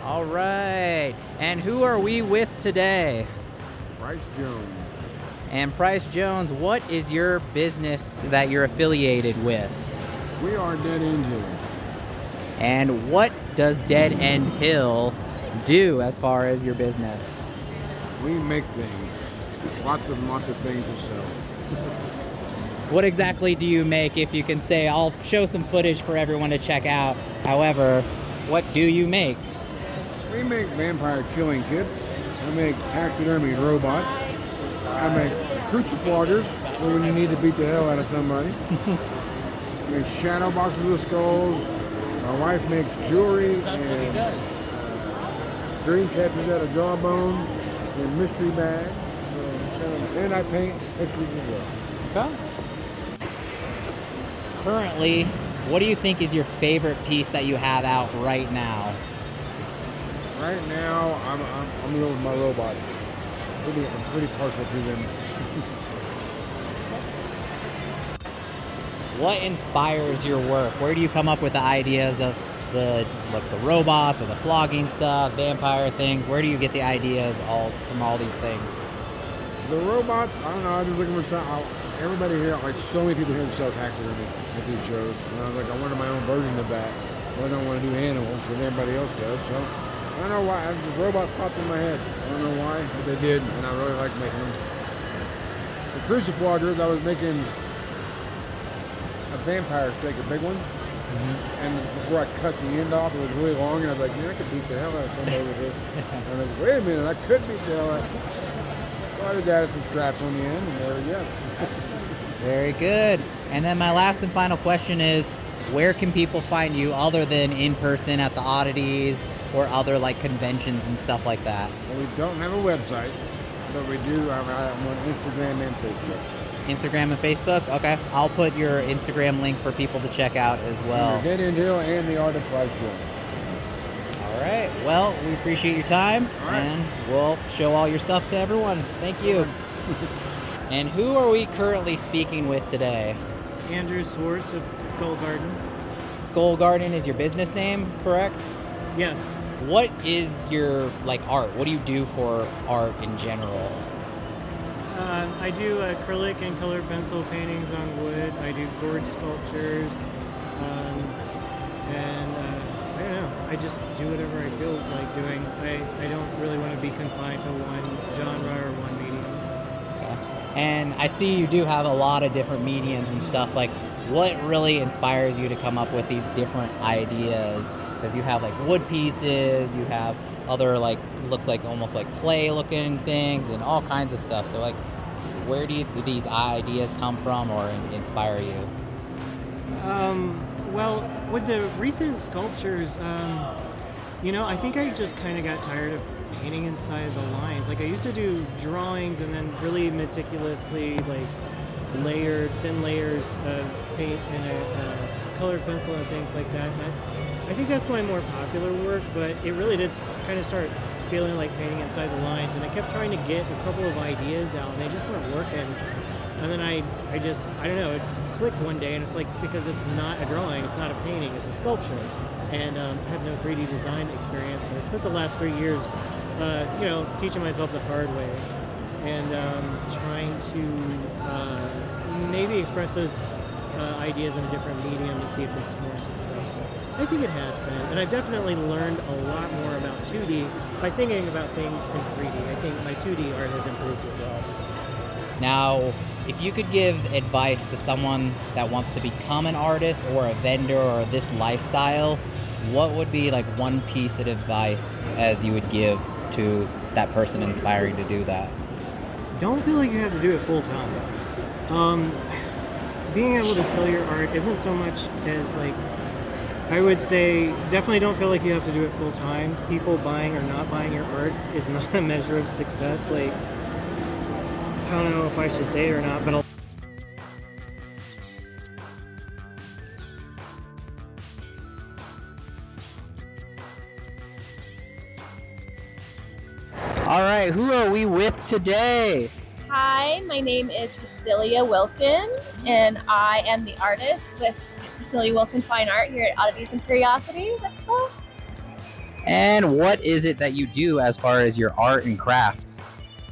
All right. And who are we with today? Bryce Jones. And Price Jones, what is your business that you're affiliated with? We are Dead End Hill. And what does Dead End Hill do as far as your business? We make things. Lots of things to sell. What exactly do you make, if you can say? I'll show some footage for everyone to check out. However, what do you make? We make vampire killing kits. I make taxidermy robots. I make crucifloggers for when you need to beat the hell out of somebody. I make shadow boxes with skulls. My wife makes jewelry and dream catchers out of jawbone and mystery bags. And I paint pictures as well. Okay. Currently, what do you think is your favorite piece that you have out right now? Right now, I'm in love with my robots. I'm pretty partial to them. What inspires your work? Where do you come up with the ideas of the robots or the flogging stuff, vampire things? Where do you get the ideas from all these things? The robots, I don't know, I was just looking for something. Everybody here, like so many people here sell taxidermy at these shows. And I was like, I wanted my own version of that. But I don't want to do animals, but everybody else does. So I don't know why. The robots popped in my head. I don't know why, but they did, and I really like making them. The crucifloggers, I was making a vampire steak, a big one. Mm-hmm. And before I cut the end off, it was really long, and I was like, man, I could beat the hell out of somebody with this. And I was like, wait a minute, I could beat the hell out of So I just added some straps on the end, and there we go. Very good. And then my last and final question is, where can people find you other than in person at the Oddities or other like conventions and stuff like that? Well, we don't have a website, but we do. I'm on Instagram and Facebook. Instagram and Facebook? Okay. I'll put your Instagram link for people to check out as well. Dead End Hill and the Art of Price Jones. All right. Well, we appreciate your time, and we'll show all your stuff to everyone. Thank you. And who are we currently speaking with today? Andrew Swartz of Skull Garden. Skull Garden is your business name, correct? Yeah. What is your art? What do you do for art in general? I do acrylic and colored pencil paintings on wood. I do gourd sculptures, and I don't know. I just do whatever I feel like doing. I don't really want to be confined to one genre or one medium. And I see you do have a lot of different mediums and stuff. What really inspires you to come up with these different ideas? Because you have wood pieces, you have other looks like almost like clay looking things and all kinds of stuff. So where do these ideas come from or inspire you? Well, with the recent sculptures, I think I just kind of got tired of painting inside the lines. I used to do drawings and then really meticulously layered thin layers of paint and a colored pencil and things like that. And I think that's my more popular work, but it really did kind of start feeling like painting inside the lines, and I kept trying to get a couple of ideas out and they just weren't working. And then I don't know, it clicked one day, and it's because it's not a drawing, it's not a painting, it's a sculpture. And I had no 3D design experience. And I spent the last 3 years, teaching myself the hard way and trying to maybe express those ideas in a different medium to see if it's more successful. I think it has been, and I've definitely learned a lot more about 2D by thinking about things in 3D. I think my 2D art has improved as well. Now, if you could give advice to someone that wants to become an artist or a vendor or this lifestyle, what would be one piece of advice as you would give to that person inspiring to do that? Don't feel like you have to do it full time. Being able to sell your art isn't so much as I would say definitely don't feel like you have to do it full time. People buying or not buying your art is not a measure of success. I don't know if I should say it or not, but All right, who are we with today? Hi, my name is Cecilia Wilkin, and I am the artist with Cecilia Wilkin Fine Art here at Oddities and Curiosities Expo. And what is it that you do as far as your art and craft?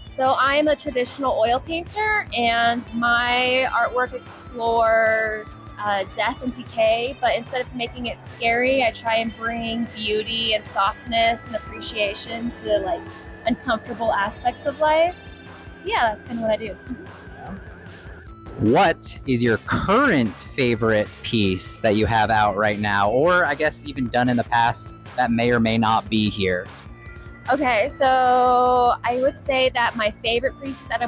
So I am a traditional oil painter, and my artwork explores death and decay, but instead of making it scary, I try and bring beauty and softness and appreciation to like uncomfortable aspects of life. Yeah, that's kind of what I do. What is your current favorite piece that you have out right now, or I guess even done in the past that may or may not be here? Okay, so I would say that my favorite piece that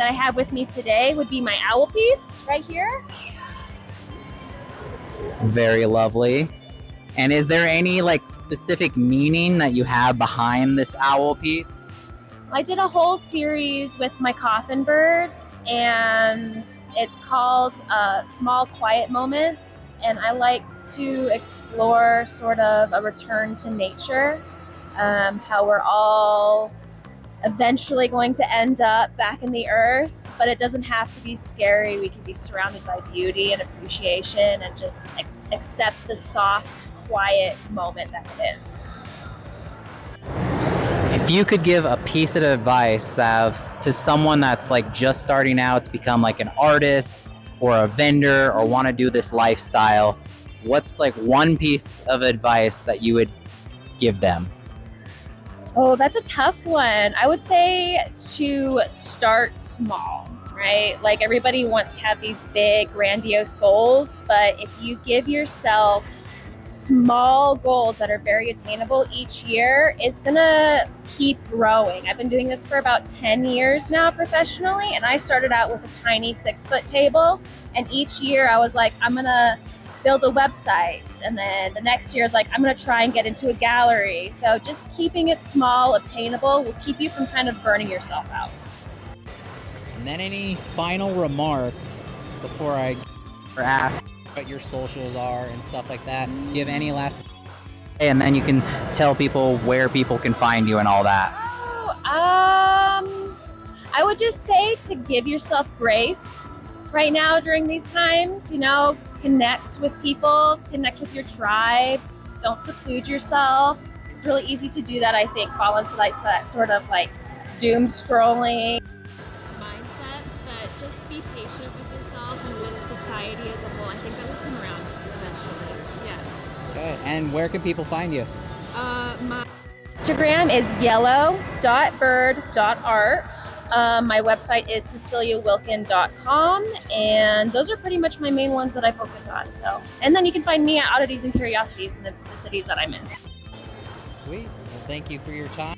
I have with me today would be my owl piece right here. Very lovely. And is there any like specific meaning that you have behind this owl piece? I did a whole series with my coffin birds, and it's called Small Quiet Moments, and I like to explore sort of a return to nature, how we're all eventually going to end up back in the earth, but it doesn't have to be scary. We can be surrounded by beauty and appreciation and just accept the soft, quiet moment that it is. If you could give a piece of advice to someone that's like just starting out to become like an artist or a vendor or want to do this lifestyle, what's like one piece of advice that you would give them? Oh, that's a tough one. I would say to start small, right? Like everybody wants to have these big, grandiose goals, but if you give yourself small goals that are very attainable each year, it's gonna keep growing. I've been doing this for about 10 years now professionally, and I started out with a tiny 6-foot table, and each year I was like, I'm gonna build a website, and then the next year is like, I'm gonna try and get into a gallery. So just keeping it small, obtainable, will keep you from kind of burning yourself out. And then any final remarks before I ask what your socials are and stuff like that? Do you have any last? And then you can tell people where people can find you and all that. I would just say to give yourself grace right now during these times. You know, connect with people, connect with your tribe. Don't seclude yourself. It's really easy to do that. I think fall into like that sort of like doom scrolling mindsets, but just be patient with yourself and with society as a whole. I think that will come around eventually. Yeah. Okay, and where can people find you? My Instagram is yellow.bird.art. My website is ceciliawilkin.com, and those are pretty much my main ones that I focus on. So, and then you can find me at Oddities and Curiosities in the cities that I'm in. Sweet. Well, thank you for your time.